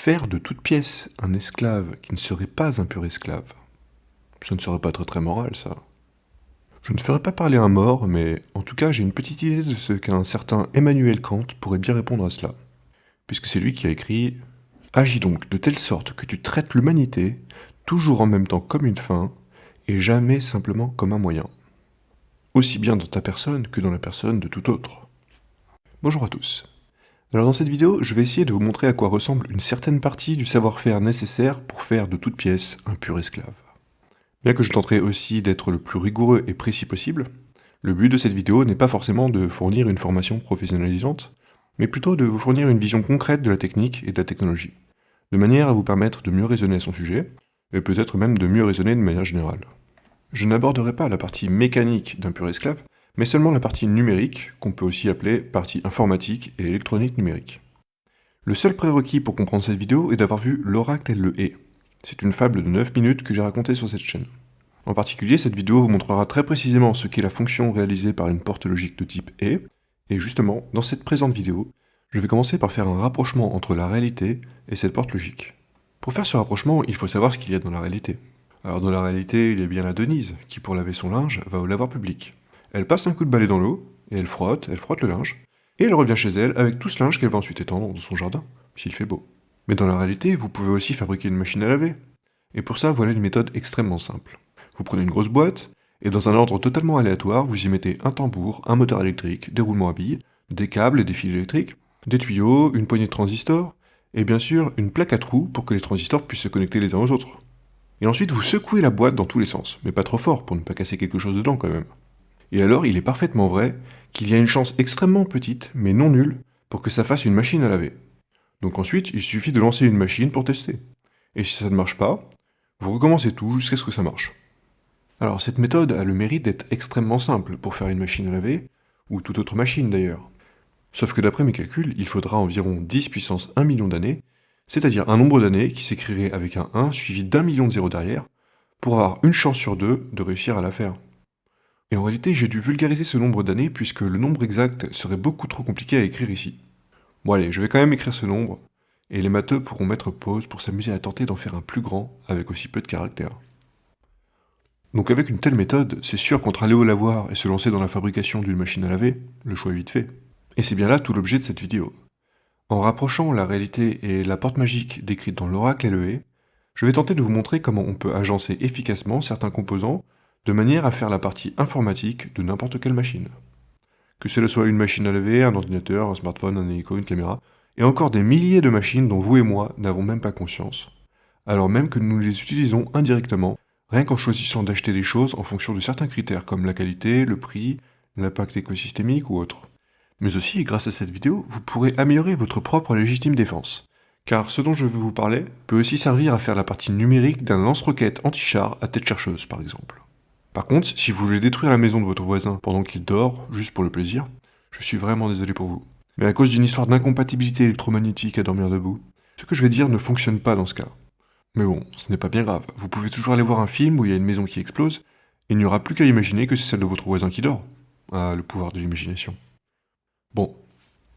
Faire de toute pièce un esclave qui ne serait pas un pur esclave, ça ne serait pas très moral, ça. Je ne ferai pas parler un mort, mais en tout cas j'ai une petite idée de ce qu'un certain Emmanuel Kant pourrait bien répondre à cela, puisque c'est lui qui a écrit « Agis donc de telle sorte que tu traites l'humanité toujours en même temps comme une fin, et jamais simplement comme un moyen, aussi bien dans ta personne que dans la personne de tout autre. » Bonjour à tous. Alors dans cette vidéo, je vais essayer de vous montrer à quoi ressemble une certaine partie du savoir-faire nécessaire pour faire de toute pièce un pur esclave. Bien que je tenterai aussi d'être le plus rigoureux et précis possible, le but de cette vidéo n'est pas forcément de fournir une formation professionnalisante, mais plutôt de vous fournir une vision concrète de la technique et de la technologie, de manière à vous permettre de mieux raisonner à son sujet, et peut-être même de mieux raisonner de manière générale. Je n'aborderai pas la partie mécanique d'un pur esclave, mais seulement la partie numérique, qu'on peut aussi appeler partie informatique et électronique numérique. Le seul prérequis pour comprendre cette vidéo est d'avoir vu l'oracle LE. C'est une fable de 9 minutes que j'ai racontée sur cette chaîne. En particulier, cette vidéo vous montrera très précisément ce qu'est la fonction réalisée par une porte logique de type E, et justement, dans cette présente vidéo, je vais commencer par faire un rapprochement entre la réalité et cette porte logique. Pour faire ce rapprochement, il faut savoir ce qu'il y a dans la réalité. Alors dans la réalité, il y a bien la Denise, qui pour laver son linge, va au lavoir public. Elle passe un coup de balai dans l'eau, et elle frotte le linge, et elle revient chez elle avec tout ce linge qu'elle va ensuite étendre dans son jardin, s'il fait beau. Mais dans la réalité, vous pouvez aussi fabriquer une machine à laver. Et pour ça, voilà une méthode extrêmement simple. Vous prenez une grosse boîte, et dans un ordre totalement aléatoire, vous y mettez un tambour, un moteur électrique, des roulements à billes, des câbles et des fils électriques, des tuyaux, une poignée de transistors, et bien sûr une plaque à trous pour que les transistors puissent se connecter les uns aux autres. Et ensuite, vous secouez la boîte dans tous les sens, mais pas trop fort pour ne pas casser quelque chose dedans quand même. Et alors, il est parfaitement vrai qu'il y a une chance extrêmement petite, mais non nulle, pour que ça fasse une machine à laver. Donc ensuite, il suffit de lancer une machine pour tester. Et si ça ne marche pas, vous recommencez tout jusqu'à ce que ça marche. Alors cette méthode a le mérite d'être extrêmement simple pour faire une machine à laver, ou toute autre machine d'ailleurs. Sauf que d'après mes calculs, il faudra environ 10 puissance 1 million d'années, c'est-à-dire un nombre d'années qui s'écrirait avec un 1 suivi d'1 million de zéros derrière, pour avoir une chance sur deux de réussir à la faire. Et en réalité, j'ai dû vulgariser ce nombre d'années puisque le nombre exact serait beaucoup trop compliqué à écrire ici. Bon allez, je vais quand même écrire ce nombre, et les matheux pourront mettre pause pour s'amuser à tenter d'en faire un plus grand avec aussi peu de caractères. Donc avec une telle méthode, c'est sûr qu'entre aller au lavoir et se lancer dans la fabrication d'une machine à laver, le choix est vite fait. Et c'est bien là tout l'objet de cette vidéo. En rapprochant la réalité et la porte magique décrite dans l'oracle LE, je vais tenter de vous montrer comment on peut agencer efficacement certains composants de manière à faire la partie informatique de n'importe quelle machine. Que cela soit une machine à laver, un ordinateur, un smartphone, un hélico, une caméra, et encore des milliers de machines dont vous et moi n'avons même pas conscience, alors même que nous les utilisons indirectement, rien qu'en choisissant d'acheter des choses en fonction de certains critères comme la qualité, le prix, l'impact écosystémique ou autre. Mais aussi, grâce à cette vidéo, vous pourrez améliorer votre propre légitime défense. Car ce dont je veux vous parler peut aussi servir à faire la partie numérique d'un lance-roquette anti-char à tête chercheuse par exemple. Par contre, si vous voulez détruire la maison de votre voisin pendant qu'il dort, juste pour le plaisir, je suis vraiment désolé pour vous. Mais à cause d'une histoire d'incompatibilité électromagnétique à dormir debout, ce que je vais dire ne fonctionne pas dans ce cas. Mais bon, ce n'est pas bien grave, vous pouvez toujours aller voir un film où il y a une maison qui explose, et il n'y aura plus qu'à imaginer que c'est celle de votre voisin qui dort. Ah, le pouvoir de l'imagination. Bon,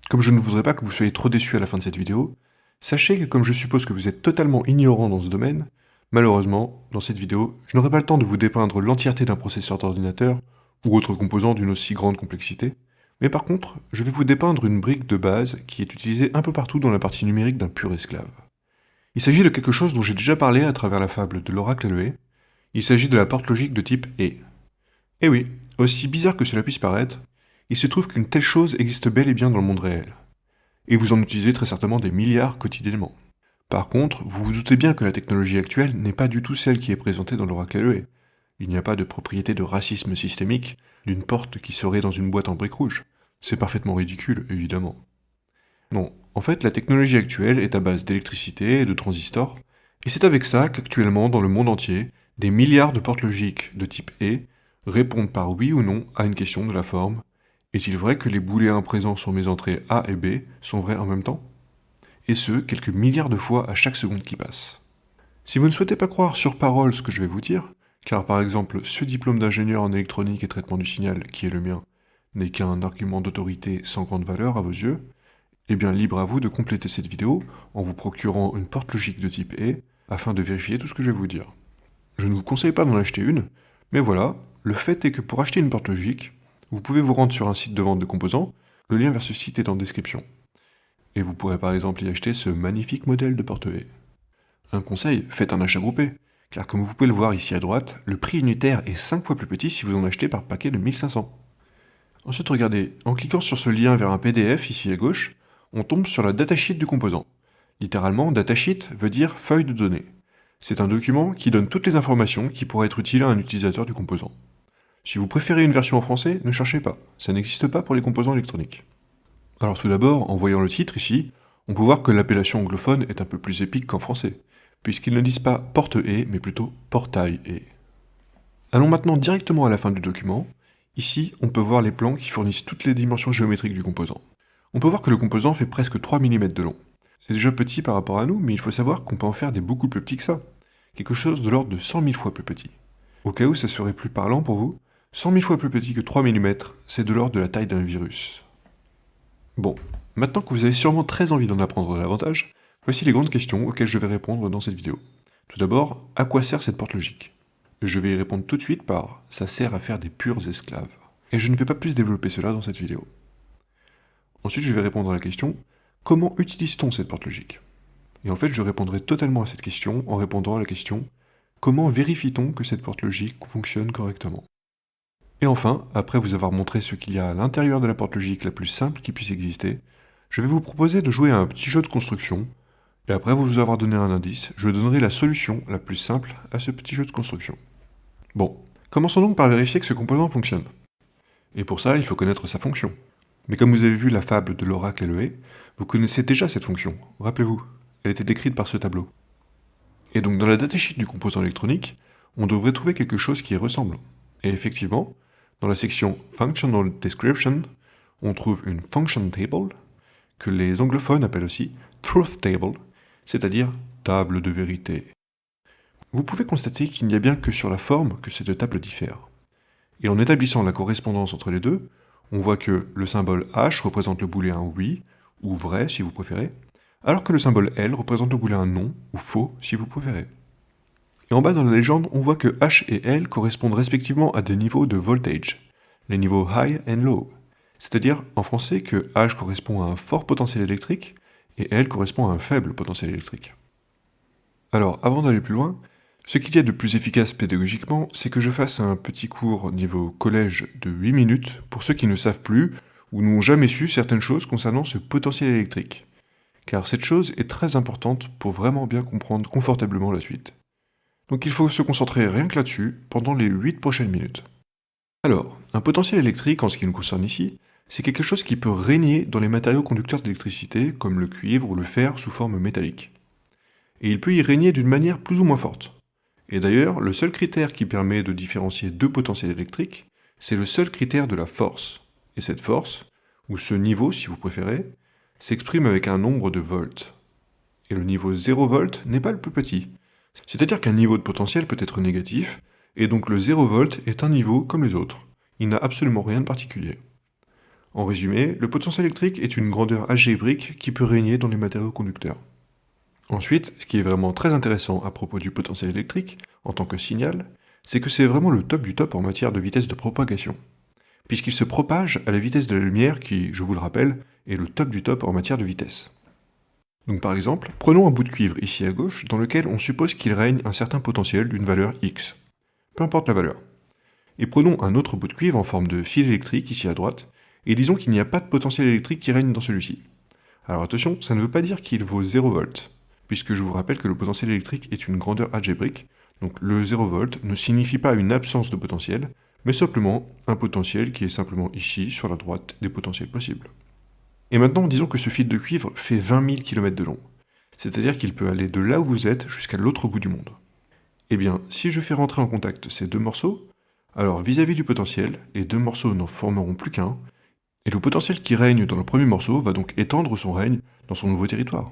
comme je ne voudrais pas que vous soyez trop déçus à la fin de cette vidéo, sachez que comme je suppose que vous êtes totalement ignorant dans ce domaine, malheureusement, dans cette vidéo, je n'aurai pas le temps de vous dépeindre l'entièreté d'un processeur d'ordinateur, ou autre composant d'une aussi grande complexité, mais par contre, je vais vous dépeindre une brique de base qui est utilisée un peu partout dans la partie numérique d'un pur esclave. Il s'agit de quelque chose dont j'ai déjà parlé à travers la fable de l'oracle LE, il s'agit de la porte logique de type E. Et oui, aussi bizarre que cela puisse paraître, il se trouve qu'une telle chose existe bel et bien dans le monde réel. Et vous en utilisez très certainement des milliards quotidiennement. Par contre, vous vous doutez bien que la technologie actuelle n'est pas du tout celle qui est présentée dans l'oracle LE. Il n'y a pas de propriété de racisme systémique d'une porte qui serait dans une boîte en briques rouges. C'est parfaitement ridicule, évidemment. Non, en fait, la technologie actuelle est à base d'électricité et de transistors, et c'est avec ça qu'actuellement, dans le monde entier, des milliards de portes logiques de type E répondent par oui ou non à une question de la forme « Est-il vrai que les booléens présents sur mes entrées A et B sont vrais en même temps ?» Et ce, quelques milliards de fois à chaque seconde qui passe. Si vous ne souhaitez pas croire sur parole ce que je vais vous dire, car par exemple, ce diplôme d'ingénieur en électronique et traitement du signal, qui est le mien, n'est qu'un argument d'autorité sans grande valeur à vos yeux, Eh bien, libre à vous de compléter cette vidéo en vous procurant une porte logique de type E afin de vérifier tout ce que je vais vous dire. Je ne vous conseille pas d'en acheter une, mais voilà, le fait est que pour acheter une porte logique, vous pouvez vous rendre sur un site de vente de composants, le lien vers ce site est en description. Et vous pourrez par exemple y acheter ce magnifique modèle de porte E. Un conseil, faites un achat groupé, car comme vous pouvez le voir ici à droite, le prix unitaire est 5 fois plus petit si vous en achetez par paquet de 1500. Ensuite regardez, en cliquant sur ce lien vers un PDF ici à gauche, on tombe sur la datasheet du composant. Littéralement, datasheet veut dire feuille de données. C'est un document qui donne toutes les informations qui pourraient être utiles à un utilisateur du composant. Si vous préférez une version en français, ne cherchez pas, ça n'existe pas pour les composants électroniques. Alors tout d'abord, en voyant le titre ici, on peut voir que l'appellation anglophone est un peu plus épique qu'en français, puisqu'ils ne disent pas porte-et, mais plutôt portail-et. Allons maintenant directement à la fin du document. Ici, on peut voir les plans qui fournissent toutes les dimensions géométriques du composant. On peut voir que le composant fait presque 3 mm de long. C'est déjà petit par rapport à nous, mais il faut savoir qu'on peut en faire des beaucoup plus petits que ça. Quelque chose de l'ordre de 100 000 fois plus petit. Au cas où ça serait plus parlant pour vous, 100 000 fois plus petit que 3 mm, c'est de l'ordre de la taille d'un virus. Bon, maintenant que vous avez sûrement très envie d'en apprendre davantage, voici les grandes questions auxquelles je vais répondre dans cette vidéo. Tout d'abord, à quoi sert cette porte logique? Je vais y répondre tout de suite par « ça sert à faire des purs esclaves ». Et je ne vais pas plus développer cela dans cette vidéo. Ensuite, je vais répondre à la question « comment utilise-t-on cette porte logique ?» Et en fait, je répondrai totalement à cette question en répondant à la question « comment vérifie-t-on que cette porte logique fonctionne correctement ?» Et enfin, après vous avoir montré ce qu'il y a à l'intérieur de la porte logique la plus simple qui puisse exister, je vais vous proposer de jouer à un petit jeu de construction, et après vous avoir donné un indice, je donnerai la solution la plus simple à ce petit jeu de construction. Bon, commençons donc par vérifier que ce composant fonctionne. Et pour ça, il faut connaître sa fonction. Mais comme vous avez vu la fable de l'oracle et le hé, vous connaissez déjà cette fonction, rappelez-vous, elle était décrite par ce tableau. Et donc dans la datasheet du composant électronique, on devrait trouver quelque chose qui y ressemble. Et effectivement, dans la section Functional Description, on trouve une Function Table, que les anglophones appellent aussi Truth Table, c'est-à-dire table de vérité. Vous pouvez constater qu'il n'y a bien que sur la forme que ces deux tables diffèrent. Et en établissant la correspondance entre les deux, on voit que le symbole H représente le booléen oui, ou vrai si vous préférez, alors que le symbole L représente le booléen non, ou faux si vous préférez. Et en bas dans la légende, on voit que H et L correspondent respectivement à des niveaux de voltage, les niveaux high and low. C'est-à-dire, en français, que H correspond à un fort potentiel électrique, et L correspond à un faible potentiel électrique. Alors, avant d'aller plus loin, ce qu'il y a de plus efficace pédagogiquement, c'est que je fasse un petit cours niveau collège de 8 minutes pour ceux qui ne savent plus ou n'ont jamais su certaines choses concernant ce potentiel électrique. Car cette chose est très importante pour vraiment bien comprendre confortablement la suite. Donc il faut se concentrer rien que là-dessus pendant les 8 prochaines minutes. Alors, un potentiel électrique, en ce qui nous concerne ici, c'est quelque chose qui peut régner dans les matériaux conducteurs d'électricité, comme le cuivre ou le fer sous forme métallique. Et il peut y régner d'une manière plus ou moins forte. Et d'ailleurs, le seul critère qui permet de différencier deux potentiels électriques, c'est le seul critère de la force. Et cette force, ou ce niveau si vous préférez, s'exprime avec un nombre de volts. Et le niveau 0 volt n'est pas le plus petit. C'est-à-dire qu'un niveau de potentiel peut être négatif, et donc le 0 volt est un niveau comme les autres. Il n'a absolument rien de particulier. En résumé, le potentiel électrique est une grandeur algébrique qui peut régner dans les matériaux conducteurs. Ensuite, ce qui est vraiment très intéressant à propos du potentiel électrique, en tant que signal, c'est que c'est vraiment le top du top en matière de vitesse de propagation, puisqu'il se propage à la vitesse de la lumière qui, je vous le rappelle, est le top du top en matière de vitesse. Donc par exemple, prenons un bout de cuivre ici à gauche, dans lequel on suppose qu'il règne un certain potentiel d'une valeur x. Peu importe la valeur. Et prenons un autre bout de cuivre en forme de fil électrique ici à droite, et disons qu'il n'y a pas de potentiel électrique qui règne dans celui-ci. Alors attention, ça ne veut pas dire qu'il vaut 0 volt, puisque je vous rappelle que le potentiel électrique est une grandeur algébrique, donc le 0 volt ne signifie pas une absence de potentiel, mais simplement un potentiel qui est simplement ici, sur la droite, des potentiels possibles. Et maintenant, disons que ce fil de cuivre fait 20 000 km de long, c'est-à-dire qu'il peut aller de là où vous êtes jusqu'à l'autre bout du monde. Eh bien, si je fais rentrer en contact ces deux morceaux, alors vis-à-vis du potentiel, les deux morceaux n'en formeront plus qu'un, et le potentiel qui règne dans le premier morceau va donc étendre son règne dans son nouveau territoire.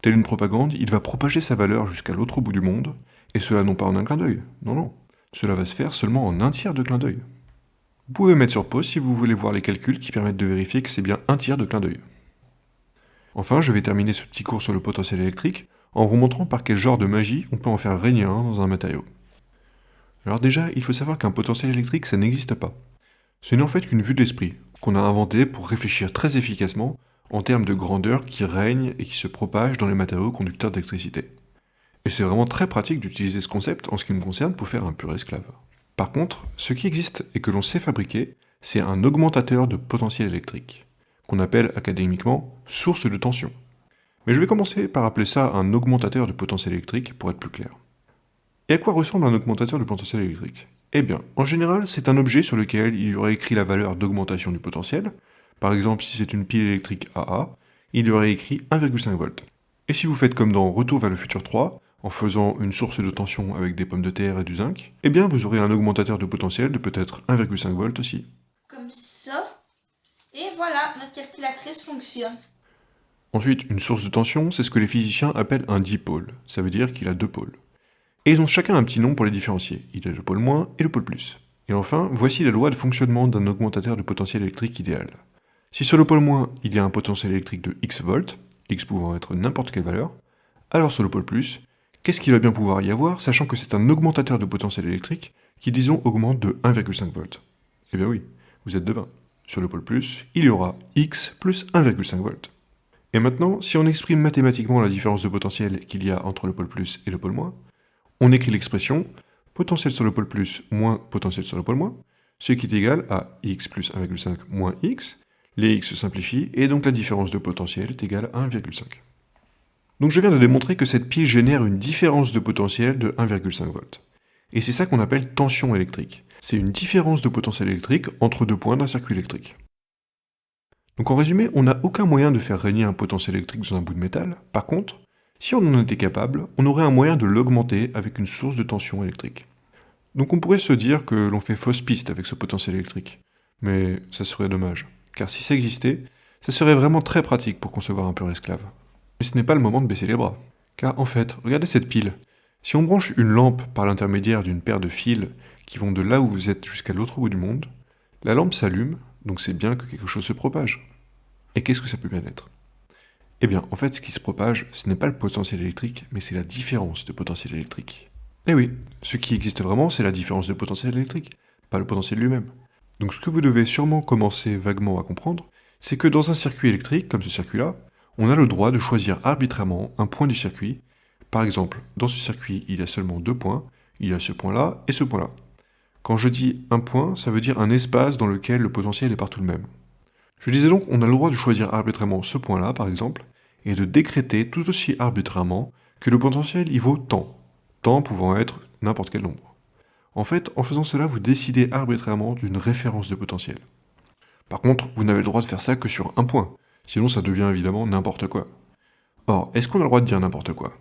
Telle une propagande, il va propager sa valeur jusqu'à l'autre bout du monde, et cela non pas en un clin d'œil, non, cela va se faire seulement en un tiers de clin d'œil. Vous pouvez mettre sur pause si vous voulez voir les calculs qui permettent de vérifier que c'est bien un tiers de clin d'œil. Enfin, je vais terminer ce petit cours sur le potentiel électrique en vous montrant par quel genre de magie on peut en faire régner un dans un matériau. Alors déjà, il faut savoir qu'un potentiel électrique, ça n'existe pas. Ce n'est en fait qu'une vue de l'esprit, qu'on a inventée pour réfléchir très efficacement en termes de grandeur qui règne et qui se propage dans les matériaux conducteurs d'électricité. Et c'est vraiment très pratique d'utiliser ce concept en ce qui me concerne pour faire un pur esclave. Par contre, ce qui existe et que l'on sait fabriquer, c'est un augmentateur de potentiel électrique, qu'on appelle académiquement source de tension. Mais je vais commencer par appeler ça un augmentateur de potentiel électrique pour être plus clair. Et à quoi ressemble un augmentateur de potentiel électrique? Eh bien, en général, c'est un objet sur lequel il y aurait écrit la valeur d'augmentation du potentiel. Par exemple, si c'est une pile électrique AA, il y aurait écrit 1,5 volts. Et si vous faites comme dans Retour vers le futur 3, en faisant une source de tension avec des pommes de terre et du zinc, eh bien vous aurez un augmentateur de potentiel de peut-être 1,5 volts aussi. Comme ça. Et voilà, notre calculatrice fonctionne. Ensuite, une source de tension, c'est ce que les physiciens appellent un dipôle. Ça veut dire qu'il a deux pôles. Et ils ont chacun un petit nom pour les différencier. Il a le pôle moins et le pôle plus. Et enfin, voici la loi de fonctionnement d'un augmentateur de potentiel électrique idéal. Si sur le pôle moins, il y a un potentiel électrique de X volts, X pouvant être n'importe quelle valeur, alors sur le pôle plus, qu'est-ce qu'il va bien pouvoir y avoir, sachant que c'est un augmentateur de potentiel électrique qui, disons, augmente de 1,5 volts? Eh bien oui, vous êtes devin. Sur le pôle plus, il y aura X plus 1,5 volts. Et maintenant, si on exprime mathématiquement la différence de potentiel qu'il y a entre le pôle plus et le pôle moins, on écrit l'expression potentiel sur le pôle plus moins potentiel sur le pôle moins, ce qui est égal à X plus 1,5 moins X. Les X se simplifient, et donc la différence de potentiel est égale à 1,5. Donc je viens de démontrer que cette pile génère une différence de potentiel de 1,5 volts. Et c'est ça qu'on appelle tension électrique. C'est une différence de potentiel électrique entre deux points d'un circuit électrique. Donc en résumé, on n'a aucun moyen de faire régner un potentiel électrique dans un bout de métal. Par contre, si on en était capable, on aurait un moyen de l'augmenter avec une source de tension électrique. Donc on pourrait se dire que l'on fait fausse piste avec ce potentiel électrique. Mais ça serait dommage. Car si ça existait, ça serait vraiment très pratique pour concevoir un pur esclave. Mais ce n'est pas le moment de baisser les bras. Car en fait, regardez cette pile. Si on branche une lampe par l'intermédiaire d'une paire de fils qui vont de là où vous êtes jusqu'à l'autre bout du monde, la lampe s'allume, donc c'est bien que quelque chose se propage. Et qu'est-ce que ça peut bien être? Eh bien, en fait, ce qui se propage, ce n'est pas le potentiel électrique, mais c'est la différence de potentiel électrique. Eh oui, ce qui existe vraiment, c'est la différence de potentiel électrique, pas le potentiel lui-même. Donc ce que vous devez sûrement commencer vaguement à comprendre, c'est que dans un circuit électrique, comme ce circuit-là, on a le droit de choisir arbitrairement un point du circuit. Par exemple, dans ce circuit, il y a seulement deux points, il y a ce point-là et ce point-là. Quand je dis un point, ça veut dire un espace dans lequel le potentiel est partout le même. Je disais donc, on a le droit de choisir arbitrairement ce point-là, par exemple, et de décréter tout aussi arbitrairement que le potentiel y vaut tant pouvant être n'importe quel nombre. En fait, en faisant cela, vous décidez arbitrairement d'une référence de potentiel. Par contre, vous n'avez le droit de faire ça que sur un point, sinon ça devient évidemment n'importe quoi. Or, est-ce qu'on a le droit de dire n'importe quoi?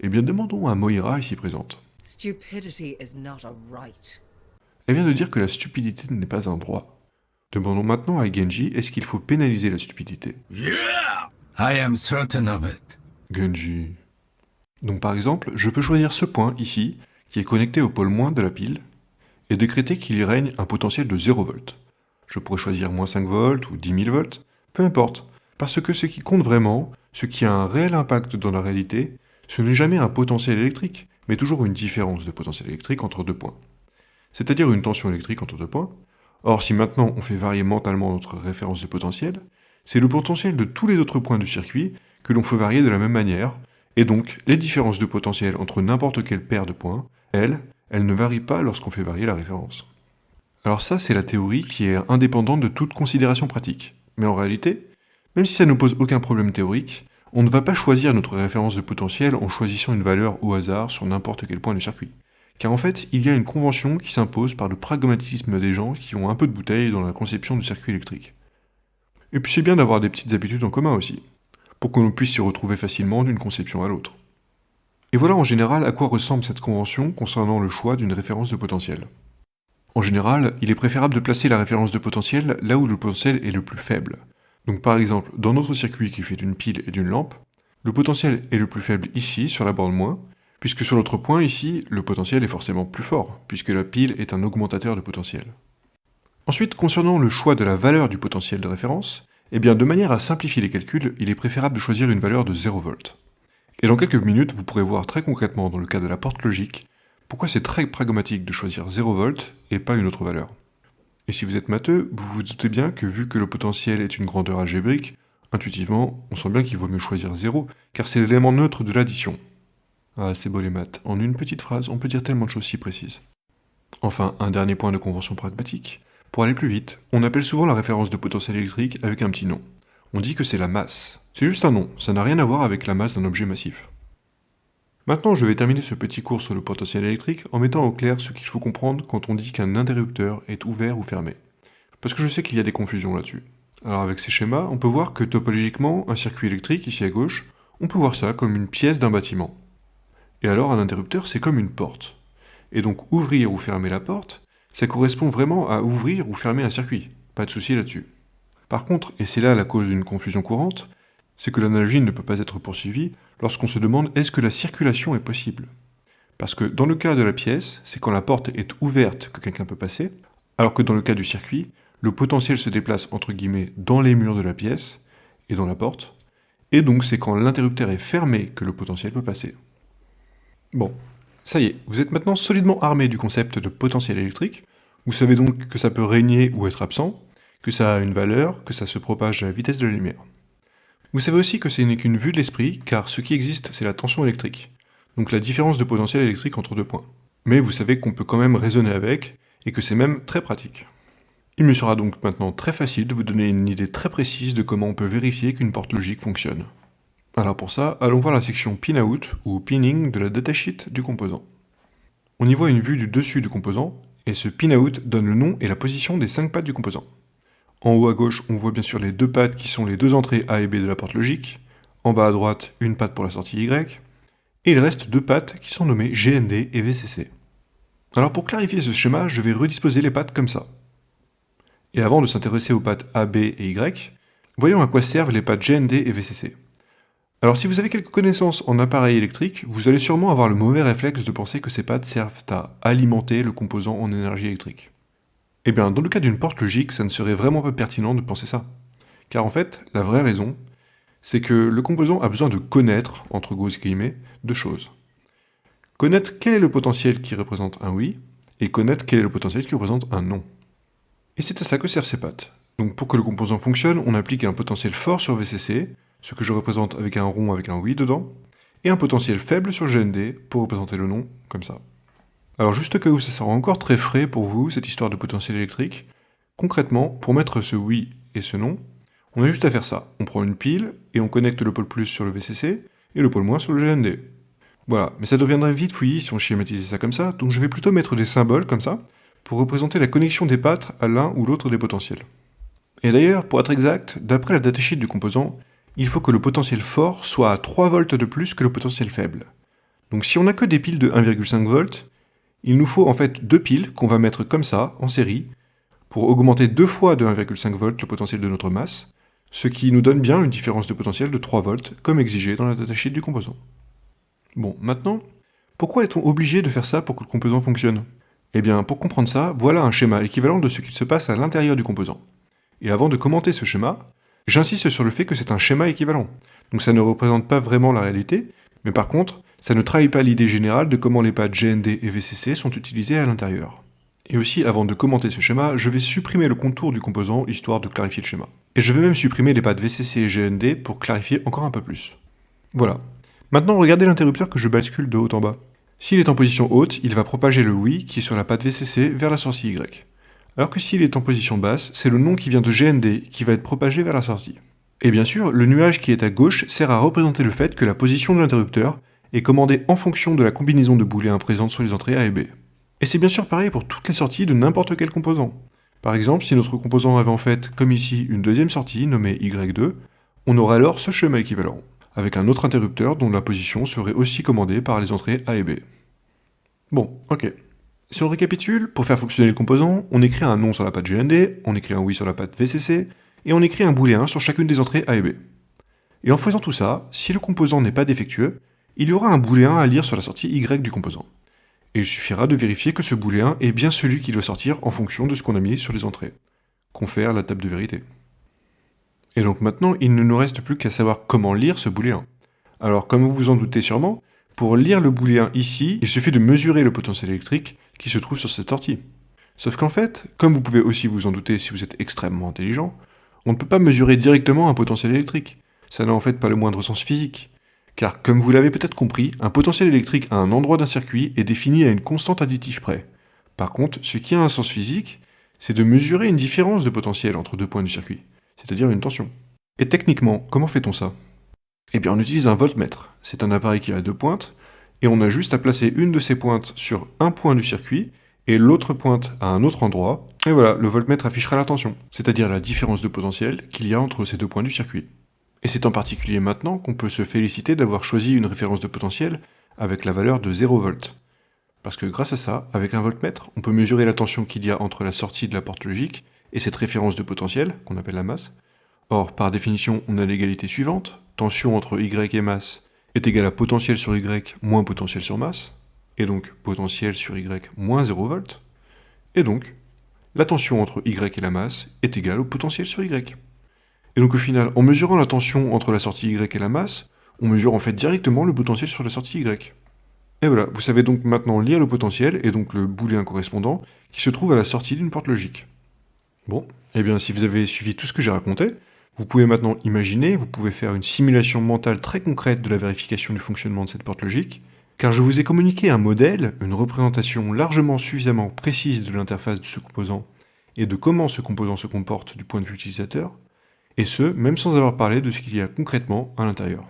Eh bien, demandons à Moira ici présente. Stupidity is not a right. Elle vient de dire que la stupidité n'est pas un droit. Demandons maintenant à Genji, est-ce qu'il faut pénaliser la stupidité? Yeah! I am certain of it. Genji. Donc par exemple, je peux choisir ce point ici, qui est connecté au pôle moins de la pile, et décréter qu'il y règne un potentiel de 0 volts. Je pourrais choisir moins 5 volts ou 10 000 volts, peu importe, parce que ce qui compte vraiment, ce qui a un réel impact dans la réalité, ce n'est jamais un potentiel électrique, mais toujours une différence de potentiel électrique entre deux points. C'est-à-dire une tension électrique entre deux points. Or, si maintenant on fait varier mentalement notre référence de potentiel, c'est le potentiel de tous les autres points du circuit que l'on fait varier de la même manière, et donc les différences de potentiel entre n'importe quelle paire de points, elles ne varient pas lorsqu'on fait varier la référence. Alors ça, c'est la théorie qui est indépendante de toute considération pratique. Mais en réalité, même si ça ne pose aucun problème théorique, on ne va pas choisir notre référence de potentiel en choisissant une valeur au hasard sur n'importe quel point du circuit. Car en fait, il y a une convention qui s'impose par le pragmatisme des gens qui ont un peu de bouteille dans la conception du circuit électrique. Et puis c'est bien d'avoir des petites habitudes en commun aussi, pour que l'on puisse s'y retrouver facilement d'une conception à l'autre. Et voilà en général à quoi ressemble cette convention concernant le choix d'une référence de potentiel. En général, il est préférable de placer la référence de potentiel là où le potentiel est le plus faible. Donc par exemple, dans notre circuit qui fait d'une pile et d'une lampe, le potentiel est le plus faible ici, sur la borne moins, puisque sur l'autre point ici, le potentiel est forcément plus fort, puisque la pile est un augmentateur de potentiel. Ensuite, concernant le choix de la valeur du potentiel de référence, Eh bien, de manière à simplifier les calculs, il est préférable de choisir une valeur de 0 volts. Et dans quelques minutes, vous pourrez voir très concrètement dans le cas de la porte logique, pourquoi c'est très pragmatique de choisir 0 volts et pas une autre valeur. Et si vous êtes matheux, vous vous doutez bien que vu que le potentiel est une grandeur algébrique, intuitivement, on sent bien qu'il vaut mieux choisir 0, car c'est l'élément neutre de l'addition. Ah, c'est beau les maths, en une petite phrase, on peut dire tellement de choses si précises. Enfin, un dernier point de convention pragmatique. Pour aller plus vite, on appelle souvent la référence de potentiel électrique avec un petit nom. On dit que c'est la masse. C'est juste un nom, ça n'a rien à voir avec la masse d'un objet massif. Maintenant, je vais terminer ce petit cours sur le potentiel électrique en mettant au clair ce qu'il faut comprendre quand on dit qu'un interrupteur est ouvert ou fermé. Parce que je sais qu'il y a des confusions là-dessus. Alors avec ces schémas, on peut voir que topologiquement, un circuit électrique, ici à gauche, on peut voir ça comme une pièce d'un bâtiment. Et alors un interrupteur, c'est comme une porte. Et donc ouvrir ou fermer la porte, ça correspond vraiment à ouvrir ou fermer un circuit. Pas de souci là-dessus. Par contre, et c'est là la cause d'une confusion courante, c'est que l'analogie ne peut pas être poursuivie lorsqu'on se demande est-ce que la circulation est possible. Parce que dans le cas de la pièce, c'est quand la porte est ouverte que quelqu'un peut passer, alors que dans le cas du circuit, le potentiel se déplace entre guillemets dans les murs de la pièce et dans la porte, et donc c'est quand l'interrupteur est fermé que le potentiel peut passer. Bon, ça y est, vous êtes maintenant solidement armé du concept de potentiel électrique, vous savez donc que ça peut régner ou être absent, que ça a une valeur, que ça se propage à la vitesse de la lumière. Vous savez aussi que ce n'est qu'une vue de l'esprit, car ce qui existe, c'est la tension électrique, donc la différence de potentiel électrique entre deux points. Mais vous savez qu'on peut quand même raisonner avec, et que c'est même très pratique. Il me sera donc maintenant très facile de vous donner une idée très précise de comment on peut vérifier qu'une porte logique fonctionne. Alors pour ça, allons voir la section pinout, ou pinning, de la datasheet du composant. On y voit une vue du dessus du composant, et ce pinout donne le nom et la position des 5 pattes du composant. En haut à gauche, on voit bien sûr les 2 pattes qui sont les 2 entrées A et B de la porte logique. En bas à droite, une patte pour la sortie Y. Et il reste 2 pattes qui sont nommées GND et VCC. Alors pour clarifier ce schéma, je vais redisposer les pattes comme ça. Et avant de s'intéresser aux pattes A, B et Y, voyons à quoi servent les pattes GND et VCC. Alors si vous avez quelques connaissances en appareil électrique, vous allez sûrement avoir le mauvais réflexe de penser que ces pattes servent à alimenter le composant en énergie électrique. Eh bien, dans le cas d'une porte logique, ça ne serait vraiment pas pertinent de penser ça. Car en fait, la vraie raison, c'est que le composant a besoin de connaître, entre grosses guillemets, deux choses. Connaître quel est le potentiel qui représente un oui, et connaître quel est le potentiel qui représente un non. Et c'est à ça que servent ces pattes. Donc pour que le composant fonctionne, on applique un potentiel fort sur VCC, ce que je représente avec un rond avec un oui dedans, et un potentiel faible sur GND pour représenter le non, comme ça. Alors juste au cas où ça sera encore très frais pour vous, cette histoire de potentiel électrique, concrètement, pour mettre ce oui et ce non, on a juste à faire ça. On prend une pile et on connecte le pôle plus sur le VCC et le pôle moins sur le GND. Voilà, mais ça deviendrait vite fouillis si on schématisait ça comme ça, donc je vais plutôt mettre des symboles comme ça, pour représenter la connexion des pattes à l'un ou l'autre des potentiels. Et d'ailleurs, pour être exact, d'après la datasheet du composant, il faut que le potentiel fort soit à 3 volts de plus que le potentiel faible. Donc si on n'a que des piles de 1,5 volts, il nous faut en fait 2 piles qu'on va mettre comme ça, en série, pour augmenter 2 fois de 1,5 volts le potentiel de notre masse, ce qui nous donne bien une différence de potentiel de 3 volts, comme exigé dans la datasheet du composant. Bon, maintenant, pourquoi est-on obligé de faire ça pour que le composant fonctionne ? Eh bien, pour comprendre ça, voilà un schéma équivalent de ce qu'il se passe à l'intérieur du composant. Et avant de commenter ce schéma, j'insiste sur le fait que c'est un schéma équivalent. Donc ça ne représente pas vraiment la réalité, mais par contre, ça ne trahit pas l'idée générale de comment les pattes GND et VCC sont utilisées à l'intérieur. Et aussi, avant de commenter ce schéma, je vais supprimer le contour du composant, histoire de clarifier le schéma. Et je vais même supprimer les pattes VCC et GND pour clarifier encore un peu plus. Voilà. Maintenant, regardez l'interrupteur que je bascule de haut en bas. S'il est en position haute, il va propager le oui qui est sur la patte VCC vers la sortie Y. Alors que s'il est en position basse, c'est le non qui vient de GND qui va être propagé vers la sortie. Et bien sûr, le nuage qui est à gauche sert à représenter le fait que la position de l'interrupteur est commandée en fonction de la combinaison de booléens présentes sur les entrées A et B. Et c'est bien sûr pareil pour toutes les sorties de n'importe quel composant. Par exemple, si notre composant avait en fait, comme ici, une deuxième sortie nommée Y2, on aurait alors ce schéma équivalent, avec un autre interrupteur dont la position serait aussi commandée par les entrées A et B. Bon, ok. Si on récapitule, pour faire fonctionner le composant, on écrit un non sur la patte GND, on écrit un oui sur la patte VCC, et on écrit un booléen sur chacune des entrées A et B. Et en faisant tout ça, si le composant n'est pas défectueux, il y aura un booléen à lire sur la sortie Y du composant. Et il suffira de vérifier que ce booléen est bien celui qui doit sortir en fonction de ce qu'on a mis sur les entrées. Confère la table de vérité. Et donc maintenant, il ne nous reste plus qu'à savoir comment lire ce booléen. Alors, comme vous vous en doutez sûrement, pour lire le booléen ici, il suffit de mesurer le potentiel électrique qui se trouve sur cette sortie. Sauf qu'en fait, comme vous pouvez aussi vous en douter si vous êtes extrêmement intelligent, on ne peut pas mesurer directement un potentiel électrique. Ça n'a en fait pas le moindre sens physique. Car comme vous l'avez peut-être compris, un potentiel électrique à un endroit d'un circuit est défini à une constante additive près. Par contre, ce qui a un sens physique, c'est de mesurer une différence de potentiel entre deux points du circuit, c'est-à-dire une tension. Et techniquement, comment fait-on ça ? Eh bien, on utilise un voltmètre. C'est un appareil qui a deux pointes, et on a juste à placer une de ces pointes sur un point du circuit, et l'autre pointe à un autre endroit, et voilà, le voltmètre affichera la tension, c'est-à-dire la différence de potentiel qu'il y a entre ces deux points du circuit. Et c'est en particulier maintenant qu'on peut se féliciter d'avoir choisi une référence de potentiel avec la valeur de 0 volt. Parce que grâce à ça, avec un voltmètre, on peut mesurer la tension qu'il y a entre la sortie de la porte logique et cette référence de potentiel, qu'on appelle la masse. Or, par définition, on a l'égalité suivante, tension entre Y et masse est égale à potentiel sur Y moins potentiel sur masse, et donc potentiel sur Y moins 0 volt, et donc la tension entre Y et la masse est égale au potentiel sur Y. Et donc au final, en mesurant la tension entre la sortie Y et la masse, on mesure en fait directement le potentiel sur la sortie Y. Et voilà, vous savez donc maintenant lire le potentiel, et donc le booléen correspondant, qui se trouve à la sortie d'une porte logique. Bon, et bien si vous avez suivi tout ce que j'ai raconté, vous pouvez maintenant imaginer, vous pouvez faire une simulation mentale très concrète de la vérification du fonctionnement de cette porte logique, car je vous ai communiqué un modèle, une représentation largement suffisamment précise de l'interface de ce composant, et de comment ce composant se comporte du point de vue utilisateur, et ce, même sans avoir parlé de ce qu'il y a concrètement à l'intérieur.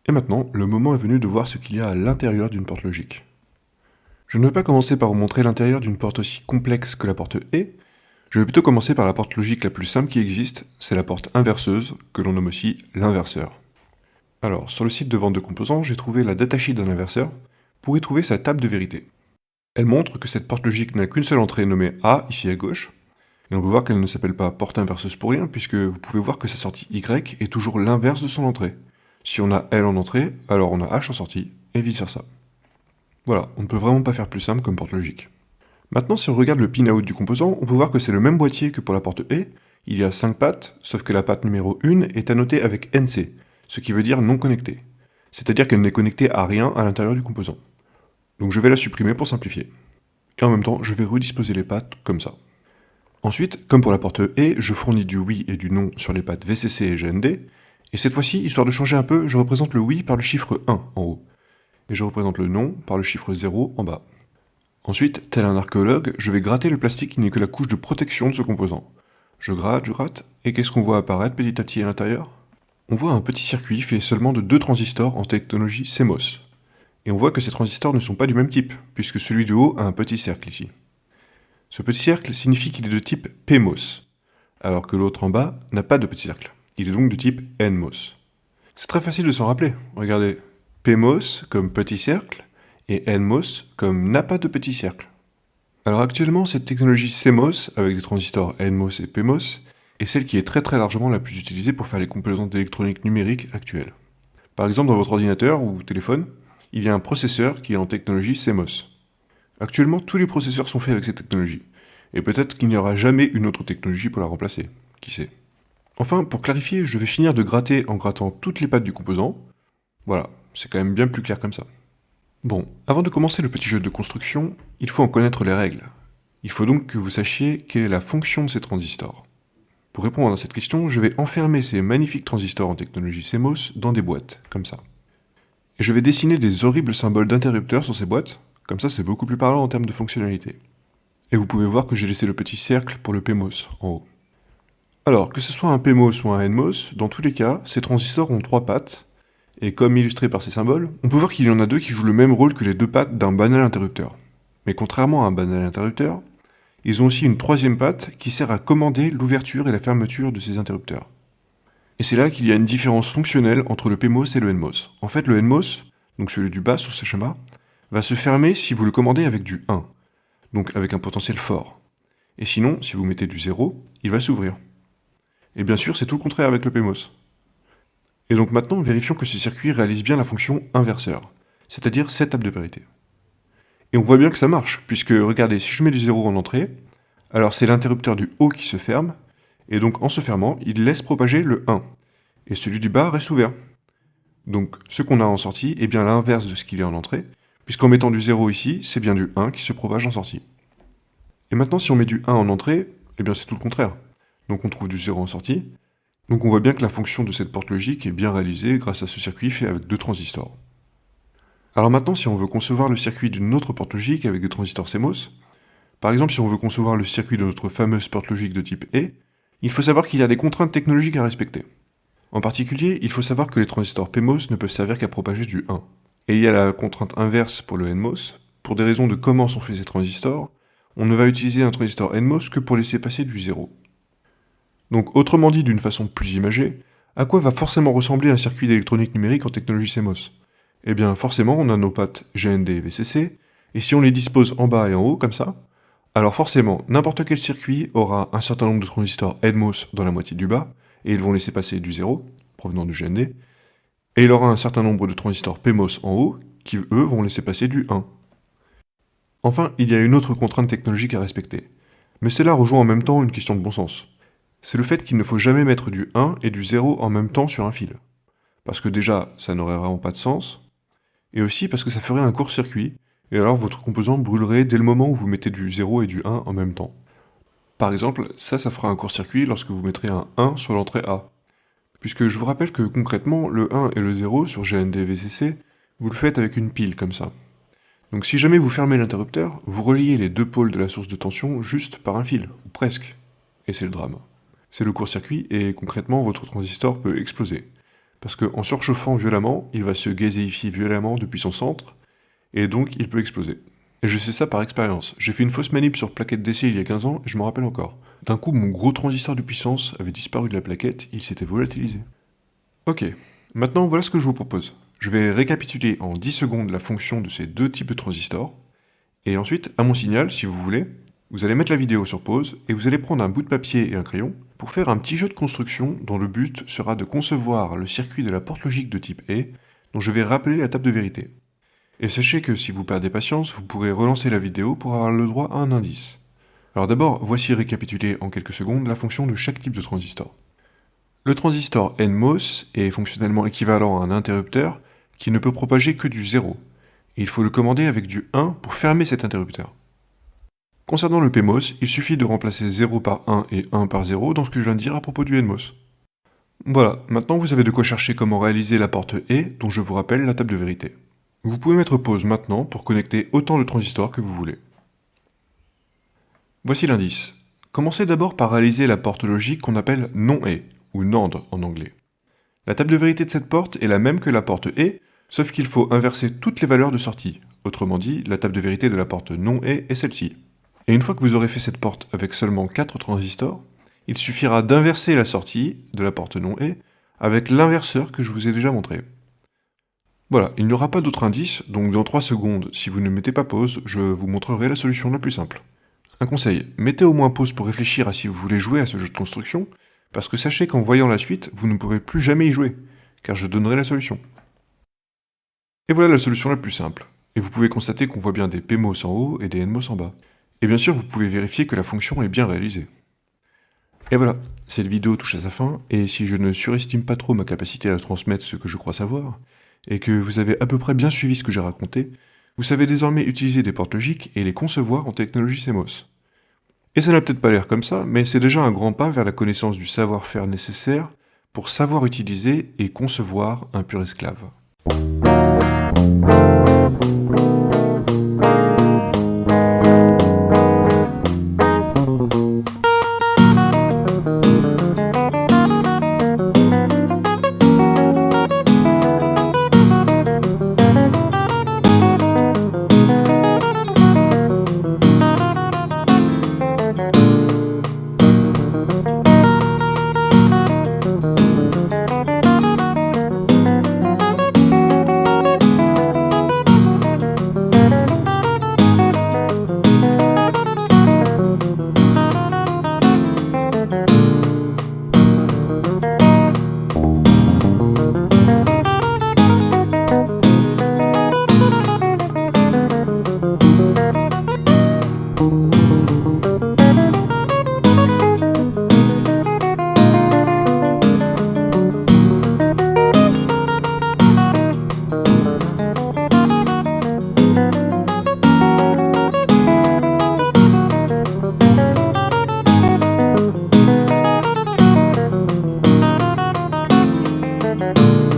Et maintenant, le moment est venu de voir ce qu'il y a à l'intérieur d'une porte logique. Je ne vais pas commencer par vous montrer l'intérieur d'une porte aussi complexe que la porte E, je vais plutôt commencer par la porte logique la plus simple qui existe, c'est la porte inverseuse, que l'on nomme aussi l'inverseur. Alors, sur le site de vente de composants, j'ai trouvé la datasheet d'un inverseur pour y trouver sa table de vérité. Elle montre que cette porte logique n'a qu'une seule entrée nommée A, ici à gauche, et on peut voir qu'elle ne s'appelle pas porte inverseuse pour rien, puisque vous pouvez voir que sa sortie Y est toujours l'inverse de son entrée. Si on a L en entrée, alors on a H en sortie, et vice versa. Voilà, on ne peut vraiment pas faire plus simple comme porte logique. Maintenant, si on regarde le pin-out du composant, on peut voir que c'est le même boîtier que pour la porte E, il y a 5 pattes, sauf que la patte numéro 1 est annotée avec NC, ce qui veut dire non connectée. C'est-à-dire qu'elle n'est connectée à rien à l'intérieur du composant. Donc je vais la supprimer pour simplifier. Et en même temps, je vais redisposer les pattes comme ça. Ensuite, comme pour la porte E, je fournis du oui et du non sur les pattes VCC et GND, et cette fois-ci, histoire de changer un peu, je représente le oui par le chiffre 1 en haut, et je représente le non par le chiffre 0 en bas. Ensuite, tel un archéologue, je vais gratter le plastique qui n'est que la couche de protection de ce composant. Je gratte, et qu'est-ce qu'on voit apparaître petit à petit à l'intérieur ? On voit un petit circuit fait seulement de 2 transistors en technologie CMOS. Et on voit que ces transistors ne sont pas du même type, puisque celui du haut a un petit cercle ici. Ce petit cercle signifie qu'il est de type PMOS, alors que l'autre en bas n'a pas de petit cercle. Il est donc de type NMOS. C'est très facile de s'en rappeler. Regardez, PMOS comme petit cercle, et NMOS comme n'a pas de petit cercle. Alors actuellement, cette technologie CMOS, avec des transistors NMOS et PMOS, est celle qui est très largement la plus utilisée pour faire les composantes électroniques numériques actuelles. Par exemple, dans votre ordinateur ou téléphone, il y a un processeur qui est en technologie CMOS. Actuellement, tous les processeurs sont faits avec cette technologie, et peut-être qu'il n'y aura jamais une autre technologie pour la remplacer, qui sait. Enfin, pour clarifier, je vais finir de gratter en grattant toutes les pattes du composant. Voilà, c'est quand même bien plus clair comme ça. Bon, avant de commencer le petit jeu de construction, il faut en connaître les règles. Il faut donc que vous sachiez quelle est la fonction de ces transistors. Pour répondre à cette question, je vais enfermer ces magnifiques transistors en technologie CMOS dans des boîtes, comme ça. Et je vais dessiner des horribles symboles d'interrupteurs sur ces boîtes, comme ça c'est beaucoup plus parlant en termes de fonctionnalité. Et vous pouvez voir que j'ai laissé le petit cercle pour le PMOS en haut. Alors, que ce soit un PMOS ou un NMOS, dans tous les cas, ces transistors ont 3 pattes, et comme illustré par ces symboles, on peut voir qu'il y en a 2 qui jouent le même rôle que les 2 pattes d'un banal interrupteur. Mais contrairement à un banal interrupteur, ils ont aussi une 3e patte qui sert à commander l'ouverture et la fermeture de ces interrupteurs. Et c'est là qu'il y a une différence fonctionnelle entre le PMOS et le NMOS. En fait, le NMOS, donc celui du bas sur ce schéma, va se fermer si vous le commandez avec du 1, donc avec un potentiel fort. Et sinon, si vous mettez du 0, il va s'ouvrir. Et bien sûr, c'est tout le contraire avec le PMOS. Et donc maintenant, vérifions que ce circuit réalise bien la fonction inverseur, c'est-à-dire cette table de vérité. Et on voit bien que ça marche, puisque regardez, si je mets du 0 en entrée, alors c'est l'interrupteur du haut qui se ferme, Et donc en se fermant, il laisse propager le 1. Et celui du bas reste ouvert. Donc ce qu'on a en sortie est bien l'inverse de ce qu'il y a en entrée, puisqu'en mettant du 0 ici, c'est bien du 1 qui se propage en sortie. Et maintenant si on met du 1 en entrée, eh bien c'est tout le contraire. Donc on trouve du 0 en sortie. Donc on voit bien que la fonction de cette porte logique est bien réalisée grâce à ce circuit fait avec 2 transistors. Alors maintenant si on veut concevoir le circuit d'une autre porte logique avec des transistors CMOS, par exemple si on veut concevoir le circuit de notre fameuse porte logique de type E, il faut savoir qu'il y a des contraintes technologiques à respecter. En particulier, il faut savoir que les transistors PMOS ne peuvent servir qu'à propager du 1. Et il y a la contrainte inverse pour le NMOS. Pour des raisons de comment sont faits ces transistors, on ne va utiliser un transistor NMOS que pour laisser passer du 0. Donc autrement dit d'une façon plus imagée, à quoi va forcément ressembler un circuit d'électronique numérique en technologie CMOS? Eh bien forcément on a nos pattes GND et VCC, et si on les dispose en bas et en haut comme ça, alors forcément n'importe quel circuit aura un certain nombre de transistors NMOS dans la moitié du bas, et ils vont laisser passer du 0, provenant du GND, et il aura un certain nombre de transistors PMOS en haut, qui eux vont laisser passer du 1. Enfin, il y a une autre contrainte technologique à respecter, mais cela rejoint en même temps une question de bon sens. C'est le fait qu'il ne faut jamais mettre du 1 et du 0 en même temps sur un fil. Parce que déjà, ça n'aurait vraiment pas de sens, et aussi parce que ça ferait un court-circuit, et alors votre composant brûlerait dès le moment où vous mettez du 0 et du 1 en même temps. Par exemple, ça fera un court-circuit lorsque vous mettrez un 1 sur l'entrée A. Puisque je vous rappelle que concrètement, le 1 et le 0 sur GND-VCC, vous le faites avec une pile comme ça. Donc si jamais vous fermez l'interrupteur, vous reliez les deux pôles de la source de tension juste par un fil, ou presque. Et c'est le drame. C'est le court-circuit et concrètement votre transistor peut exploser. Parce qu'en surchauffant violemment, il va se gazéifier violemment depuis son centre, et donc il peut exploser. Et je sais ça par expérience. J'ai fait une fausse manip sur plaquette d'essai il y a 15 ans et je m'en rappelle encore. D'un coup, mon gros transistor de puissance avait disparu de la plaquette, il s'était volatilisé. Ok, maintenant voilà ce que je vous propose. Je vais récapituler en 10 secondes la fonction de ces deux types de transistors, et ensuite, à mon signal, si vous voulez, vous allez mettre la vidéo sur pause et vous allez prendre un bout de papier et un crayon pour faire un petit jeu de construction dont le but sera de concevoir le circuit de la porte logique de type E, dont je vais rappeler la table de vérité. Et sachez que si vous perdez patience, vous pourrez relancer la vidéo pour avoir le droit à un indice. Alors d'abord, voici récapitulé en quelques secondes la fonction de chaque type de transistor. Le transistor NMOS est fonctionnellement équivalent à un interrupteur qui ne peut propager que du 0. Et il faut le commander avec du 1 pour fermer cet interrupteur. Concernant le PMOS, il suffit de remplacer 0 par 1 et 1 par 0 dans ce que je viens de dire à propos du NMOS. Voilà, maintenant vous savez de quoi chercher comment réaliser la porte E, dont je vous rappelle la table de vérité. Vous pouvez mettre pause maintenant pour connecter autant de transistors que vous voulez. Voici l'indice. Commencez d'abord par réaliser la porte logique qu'on appelle non-E, ou NAND en anglais. La table de vérité de cette porte est la même que la porte E, sauf qu'il faut inverser toutes les valeurs de sortie. Autrement dit, la table de vérité de la porte non-E est celle-ci. Et une fois que vous aurez fait cette porte avec seulement 4 transistors, il suffira d'inverser la sortie de la porte non-E avec l'inverseur que je vous ai déjà montré. Voilà, il n'y aura pas d'autre indice, donc dans 3 secondes, si vous ne mettez pas pause, je vous montrerai la solution la plus simple. Un conseil, mettez au moins pause pour réfléchir à si vous voulez jouer à ce jeu de construction, parce que sachez qu'en voyant la suite, vous ne pourrez plus jamais y jouer, car je donnerai la solution. Et voilà la solution la plus simple, et vous pouvez constater qu'on voit bien des PMOS en haut et des NMOS en bas. Et bien sûr, vous pouvez vérifier que la fonction est bien réalisée. Et voilà, cette vidéo touche à sa fin, et si je ne surestime pas trop ma capacité à transmettre ce que je crois savoir, et que vous avez à peu près bien suivi ce que j'ai raconté, vous savez désormais utiliser des portes logiques et les concevoir en technologie CMOS. Et ça n'a peut-être pas l'air comme ça, mais c'est déjà un grand pas vers la connaissance du savoir-faire nécessaire pour savoir utiliser et concevoir un pur esclave. Bye.